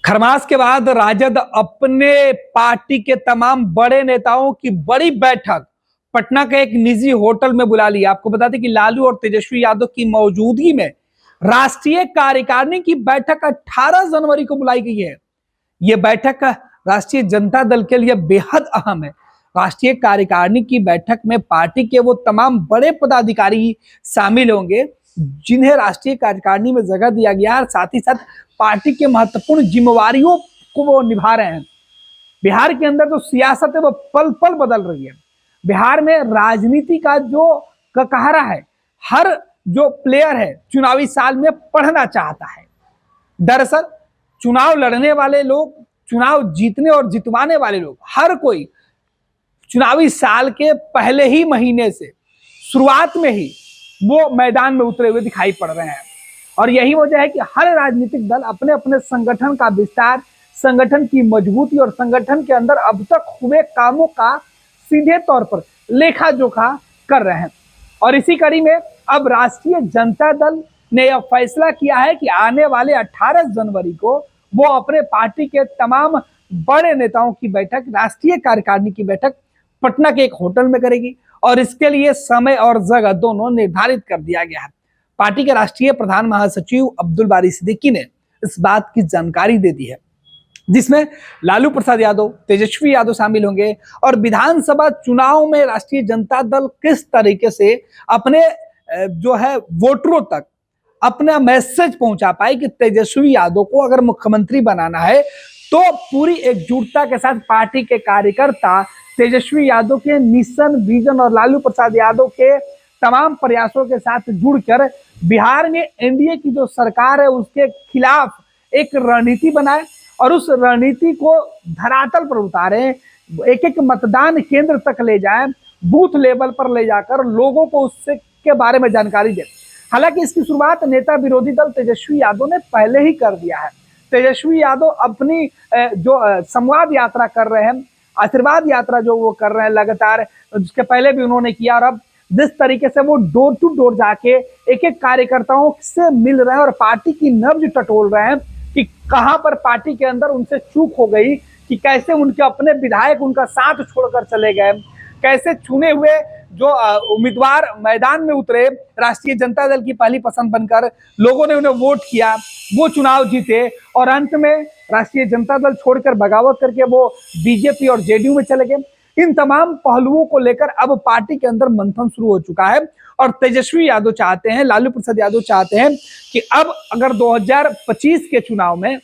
खरमास के बाद राजद अपने पार्टी के तमाम बड़े नेताओं की बड़ी बैठक पटना के एक निजी होटल में बुला ली। आपको बता दें कि लालू और तेजस्वी यादव की मौजूदगी में राष्ट्रीय कार्यकारिणी की बैठक 18 जनवरी को बुलाई गई है। यह बैठक राष्ट्रीय जनता दल के लिए बेहद अहम है। राष्ट्रीय कार्यकारिणी की बैठक में पार्टी के वो तमाम बड़े पदाधिकारी शामिल होंगे जिन्हें राष्ट्रीय कार्यकारिणी में जगह दिया गया है और साथ ही साथ पार्टी के महत्वपूर्ण जिम्मेवारियों को वो निभा रहे हैं। बिहार के अंदर जो सियासत है वो पल पल बदल रही है। बिहार में राजनीति का जो कहरा है, हर जो प्लेयर है चुनावी साल में पढ़ना चाहता है। दरअसल चुनाव लड़ने वाले लोग, चुनाव जीतने और जितवाने वाले लोग, हर कोई चुनावी साल के पहले ही महीने से शुरुआत में ही वो मैदान में उतरे हुए दिखाई पड़ रहे हैं। और यही वजह है कि हर राजनीतिक दल अपने अपने संगठन का विस्तार, संगठन की मजबूती और संगठन के अंदर अब तक हुए कामों का सीधे तौर पर लेखा जोखा कर रहे हैं। और इसी कड़ी में अब राष्ट्रीय जनता दल ने यह फैसला किया है कि आने वाले 18 जनवरी को वो अपने पार्टी के तमाम बड़े नेताओं की बैठक, राष्ट्रीय कार्यकारिणी की बैठक पटना के एक होटल में करेगी और इसके लिए समय और जगह दोनों निर्धारित कर दिया गया है। पार्टी के राष्ट्रीय प्रधान महासचिव अब्दुल बारी सिद्दीकी ने इस बात की जानकारी दे दी है, जिसमें लालू प्रसाद यादव, तेजस्वी यादव शामिल होंगे और विधानसभा चुनाव में राष्ट्रीय जनता दल किस तरीके से अपने जो है वोटरों तक अपना मैसेज पहुंचा पाए कि तेजस्वी यादव को अगर मुख्यमंत्री बनाना है तो पूरी एकजुटता के साथ पार्टी के कार्यकर्ता तेजस्वी यादव के मिशन, विजन और लालू प्रसाद यादव के तमाम प्रयासों के साथ जुड़कर बिहार में एनडीए की जो सरकार है उसके खिलाफ एक रणनीति बनाए और उस रणनीति को धरातल पर उतारे, एक एक मतदान केंद्र तक ले जाए, बूथ लेवल पर ले जाकर लोगों को उससे के बारे में जानकारी दे। हालांकि इसकी शुरुआत नेता विरोधी दल तेजस्वी यादव ने पहले ही कर दिया है। तेजस्वी यादव अपनी जो संवाद यात्रा कर रहे हैं, आशीर्वाद यात्रा जो वो कर रहे हैं लगातार, जिसके पहले भी उन्होंने किया, और अब जिस तरीके से वो डोर टू डोर जाके एक एक कार्यकर्ताओं से मिल रहे हैं और पार्टी की नब्ज टटोल रहे हैं कि कहां पर पार्टी के अंदर उनसे चूक हो गई, कि कैसे उनके अपने विधायक उनका साथ छोड़कर चले गए, कैसे चुने हुए जो उम्मीदवार मैदान में उतरे राष्ट्रीय जनता दल की पहली पसंद बनकर, लोगों ने उन्हें वोट किया, वो चुनाव जीते और अंत में राष्ट्रीय जनता दल छोड़कर बगावत करके वो बीजेपी और जेडीयू में चले गए। इन तमाम पहलुओं को लेकर अब पार्टी के अंदर मंथन शुरू हो चुका है और तेजस्वी यादव चाहते हैं, लालू प्रसाद यादव चाहते हैं कि अब अगर 2025 के चुनाव में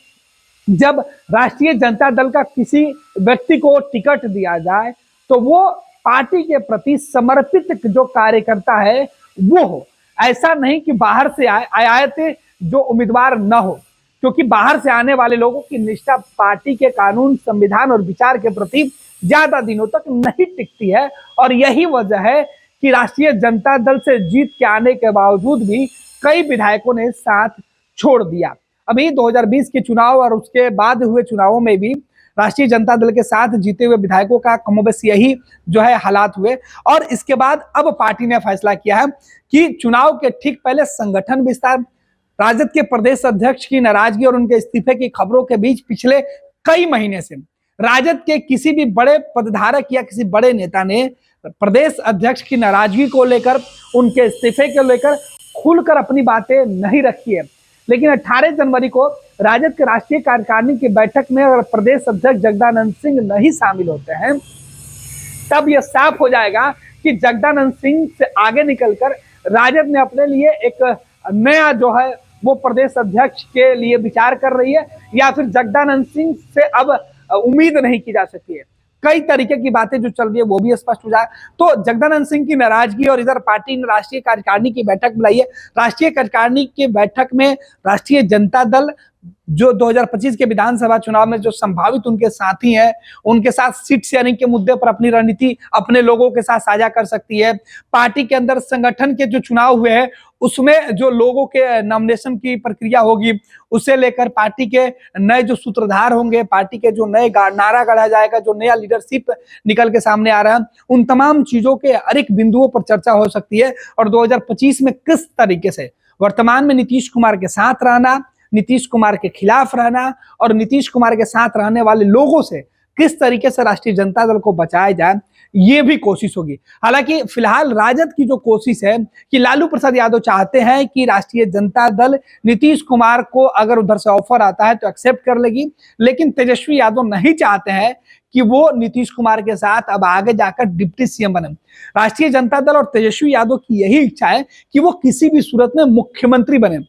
जब राष्ट्रीय जनता दल का किसी व्यक्ति को टिकट दिया जाए तो वो पार्टी के प्रति समर्पित जो कार्यकर्ता है वो हो। ऐसा नहीं कि बाहर से आयात जो उम्मीदवार न हो, क्योंकि बाहर से आने वाले लोगों की निष्ठा पार्टी के कानून, संविधान और विचार के प्रति ज्यादा दिनों तक नहीं टिकती है। और यही वजह है कि राष्ट्रीय जनता दल से जीत के आने के बावजूद भी कई विधायकों ने साथ छोड़ दिया। अभी 2020 के चुनाव और उसके बाद हुए चुनावों में भी राष्ट्रीय जनता दल के साथ जीते हुए विधायकों का कमोबेश यही जो है हालात हुए। और इसके बाद अब पार्टी ने फैसला किया है कि चुनाव के ठीक पहले संगठन विस्तार, राजद के प्रदेश अध्यक्ष की नाराजगी और उनके इस्तीफे की खबरों के बीच पिछले कई महीने से राजद के किसी भी बड़े पदधारक या किसी बड़े नेता ने प्रदेश अध्यक्ष की नाराजगी को लेकर, उनके इस्तीफे को लेकर खुलकर अपनी बातें नहीं रखी है। लेकिन 18 जनवरी को राजद के राष्ट्रीय कार्यकारिणी की बैठक में अगर प्रदेश अध्यक्ष जगदानंद सिंह नहीं शामिल होते हैं तब यह साफ हो जाएगा कि जगदानंद सिंह से आगे निकलकर राजद ने अपने लिए एक नया जो है वो प्रदेश अध्यक्ष के लिए विचार कर रही है, या फिर जगदानंद सिंह से अब उम्मीद नहीं की जा सकती है। कई तरीके की बातें जो चल रही है वो भी स्पष्ट हो जाए। तो जगदानंद सिंह की नाराजगी और इधर पार्टी ने राष्ट्रीय कार्यकारिणी की बैठक बुलाई है। राष्ट्रीय कार्यकारिणी की बैठक में राष्ट्रीय जनता दल जो 2025 के विधानसभा चुनाव में जो संभावित उनके साथी हैं, उनके साथ सीट शेयरिंग के मुद्दे पर अपनी रणनीति अपने लोगों के साथ साझा कर सकती है। पार्टी के अंदर संगठन के जो चुनाव हुए हैं उसमें जो लोगों के नॉमिनेशन की प्रक्रिया होगी, उसे लेकर पार्टी के नए जो सूत्रधार होंगे, पार्टी के जो नए नारा गढ़ा जाएगा, जो नया लीडरशिप निकल के सामने आ रहा है, उन तमाम चीजों के अनेक बिंदुओं पर चर्चा हो सकती है। और 2025 में किस तरीके से वर्तमान में नीतीश कुमार के साथ रहना, नीतीश कुमार के खिलाफ रहना और नीतीश कुमार के साथ रहने वाले लोगों से किस तरीके से राष्ट्रीय जनता दल को बचाया जाए, ये भी कोशिश होगी। हालांकि फिलहाल राजद की जो कोशिश है कि लालू प्रसाद यादव चाहते हैं कि राष्ट्रीय जनता दल नीतीश कुमार को अगर उधर से ऑफर आता है तो एक्सेप्ट कर लेगी, लेकिन तेजस्वी यादव नहीं चाहते हैं कि वो नीतीश कुमार के साथ अब आगे जाकर डिप्टी सीएम बने। राष्ट्रीय जनता दल और तेजस्वी यादव की यही इच्छा है कि वो किसी भी सूरत में मुख्यमंत्री बने।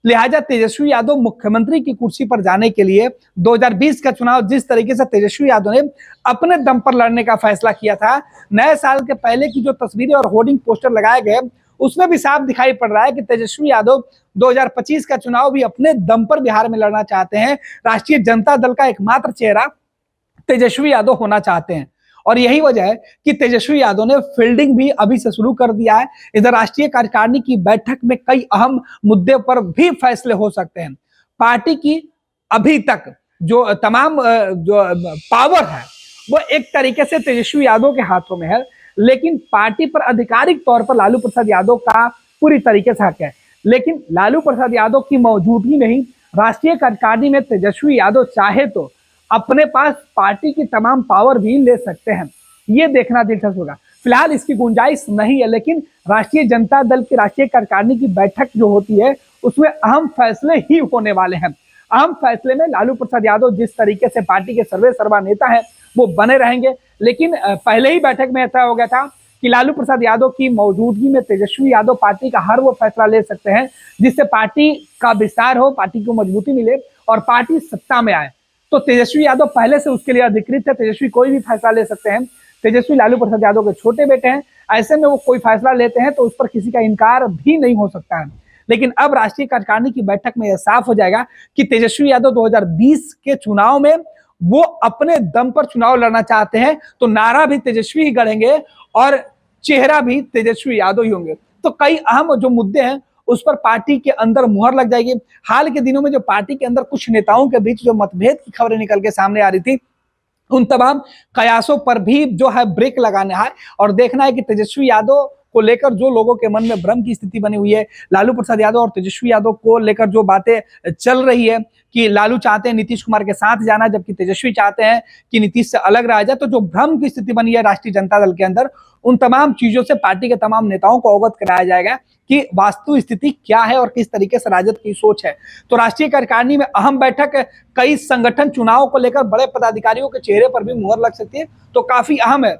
लिहाजा तेजस्वी यादव मुख्यमंत्री की कुर्सी पर जाने के लिए 2020 का चुनाव जिस तरीके से तेजस्वी यादव ने अपने दम पर लड़ने का फैसला किया था, नए साल के पहले की जो तस्वीरें और होर्डिंग पोस्टर लगाए गए उसमें भी साफ दिखाई पड़ रहा है कि तेजस्वी यादव 2025 का चुनाव भी अपने दम पर बिहार में लड़ना चाहते हैं। राष्ट्रीय जनता दल का एकमात्र चेहरा तेजस्वी यादव होना चाहते हैं और यही वजह है कि तेजस्वी यादव ने फील्डिंग भी अभी से शुरू कर दिया है। इधर राष्ट्रीय कार्यकारिणी की बैठक में कई अहम मुद्दे पर भी फैसले हो सकते हैं। पार्टी की अभी तक जो तमाम जो पावर है वो एक तरीके से तेजस्वी यादव के हाथों में है, लेकिन पार्टी पर आधिकारिक तौर पर लालू प्रसाद यादव का पूरी तरीके से हक है। लेकिन लालू प्रसाद यादव की मौजूदगी में ही राष्ट्रीय कार्यकारिणी में तेजस्वी यादव चाहे तो अपने पास पार्टी की तमाम पावर भी ले सकते हैं। ये देखना दिलचस्प होगा। फिलहाल इसकी गुंजाइश नहीं है, लेकिन राष्ट्रीय जनता दल की राष्ट्रीय कार्यकारिणी की बैठक जो होती है उसमें अहम फैसले ही होने वाले हैं। अहम फैसले में लालू प्रसाद यादव जिस तरीके से पार्टी के सर्वे सर्वा नेता हैं वो बने रहेंगे, लेकिन पहले ही बैठक में ऐसा हो गया था कि लालू प्रसाद यादव की मौजूदगी में तेजस्वी यादव पार्टी का हर वो फैसला ले सकते हैं जिससे पार्टी का विस्तार हो, पार्टी को मजबूती मिले और पार्टी सत्ता में आए। तो तेजस्वी यादव पहले से उसके लिए अधिकृत है, तेजस्वी कोई भी फैसला ले सकते हैं। तेजस्वी लालू प्रसाद यादव के छोटे बेटे हैं, ऐसे में वो कोई फैसला लेते हैं तो उस पर किसी का इनकार भी नहीं हो सकता है। लेकिन अब राष्ट्रीय कार्यकारिणी की बैठक में यह साफ हो जाएगा कि तेजस्वी यादव 2020 के चुनाव में वो अपने दम पर चुनाव लड़ना चाहते हैं, तो नारा भी तेजस्वी ही गढ़ेंगे और चेहरा भी तेजस्वी यादव ही होंगे। तो कई अहम जो मुद्दे हैं उस पर पार्टी के अंदर मुहर लग जाएगी। हाल के दिनों में जो पार्टी के अंदर कुछ नेताओं के बीच जो मतभेद की खबरें निकल के सामने आ रही थी, उन तमाम कयासों पर भी जो है ब्रेक लगाना है और देखना है कि तेजस्वी यादव को लेकर जो लोगों के मन में भ्रम की स्थिति बनी हुई है, लालू प्रसाद यादव और तेजस्वी यादव को लेकर जो बातें चल रही है कि लालू चाहते हैं नीतीश कुमार के साथ जाना जबकि तेजस्वी चाहते हैं कि नीतीश से अलग रहा जाए, तो जो भ्रम की स्थिति बनी है राष्ट्रीय जनता दल के अंदर, उन तमाम चीजों से पार्टी के तमाम नेताओं को अवगत कराया जाएगा कि वास्तु स्थिति क्या है और किस तरीके से राजद की सोच है। तो राष्ट्रीय कार्यकारिणी में अहम बैठक, कई संगठन चुनाव को लेकर बड़े पदाधिकारियों के चेहरे पर भी मुहर लग सकती है, तो काफी अहम है।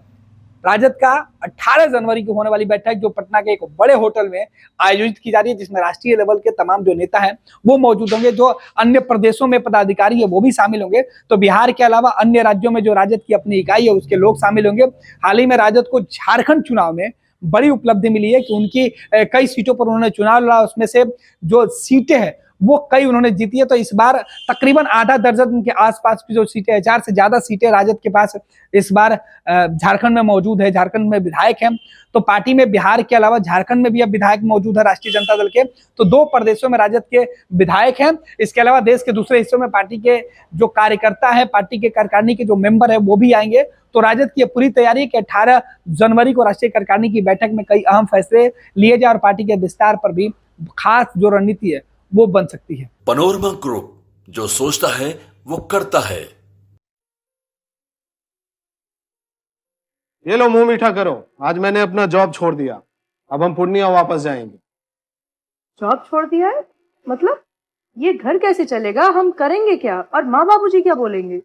राजद का 18 जनवरी को होने वाली बैठक जो पटना के एक बड़े होटल में आयोजित की जा रही है, जिसमें राष्ट्रीय लेवल के तमाम जो नेता हैं वो मौजूद होंगे, जो अन्य प्रदेशों में पदाधिकारी है वो भी शामिल होंगे। तो बिहार के अलावा अन्य राज्यों में जो राजद की अपनी इकाई है उसके लोग शामिल होंगे। हाल ही में राजद को झारखंड चुनाव में बड़ी उपलब्धि मिली है कि उनकी कई सीटों पर उन्होंने चुनाव लड़ा, उसमें से जो सीटें हैं वो कई उन्होंने जीती है। तो इस बार तकरीबन आधा दर्जन के आसपास की जो सीटें, 4 से ज्यादा सीटें राजद के पास इस बार झारखंड में मौजूद है, झारखंड में विधायक हैं। तो पार्टी में बिहार के अलावा झारखंड में भी अब विधायक मौजूद है राष्ट्रीय जनता दल के, तो 2 प्रदेशों में राजद के विधायक हैं। इसके अलावा देश के दूसरे हिस्सों में पार्टी के जो कार्यकर्ता है, पार्टी के कार्यकारिणी के जो मेंबर है वो भी आएंगे। तो राजद की पूरी तैयारी है कि 18 जनवरी को राष्ट्रीय कार्यकारिणी की बैठक में कई अहम फैसले लिए जाए और पार्टी के विस्तार पर भी खास जो रणनीति है वो बन सकती है। पैनोरमा ग्रुप, जो सोचता है वो करता है। ये लो मुंह मीठा करो, आज मैंने अपना जॉब छोड़ दिया, अब हम पूर्णिया वापस जाएंगे। जॉब छोड़ दिया है? मतलब ये घर कैसे चलेगा? हम करेंगे क्या? और माँ बाबूजी क्या बोलेंगे?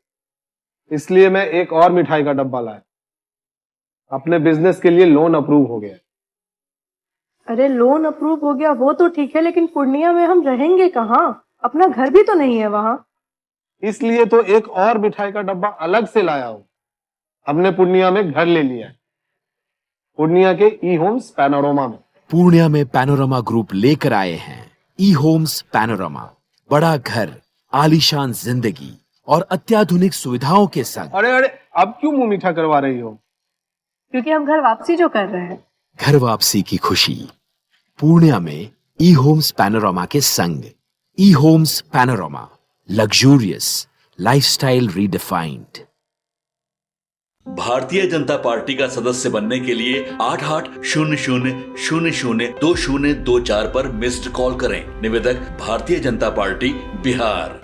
इसलिए मैं एक और मिठाई का डब्बा लाया। अपने बिजनेस के लिए लोन अप्रूव हो गया। अरे लोन अप्रूव हो गया वो तो ठीक है, लेकिन पूर्णिया में हम रहेंगे कहाँ? अपना घर भी तो नहीं है वहां। इसलिए तो एक और मिठाई का डब्बा अलग से लाया हूं। हमने पूर्णिया में घर ले लिया है, पूर्णिया के ई होम्स पैनोरमा में। पूर्णिया में पैनोरमा ग्रुप लेकर आए हैं ई होम्स पैनोरमा। बड़ा घर, आलीशान जिंदगी और अत्याधुनिक सुविधाओं के संग। अरे अरे, अब क्यों मुंह मीठा करवा रही हो? क्योंकि हम घर वापसी जो कर रहे हैं। घर वापसी की खुशी पूर्णिया में ई होम्स पैनोरमा के संग। E homes panorama, luxurious lifestyle redefined. Bharatiya Janata party का सदस्य बनने के लिए 8800002024 पर मिस्ड कॉल करें। निवेदक भारतीय जनता पार्टी बिहार।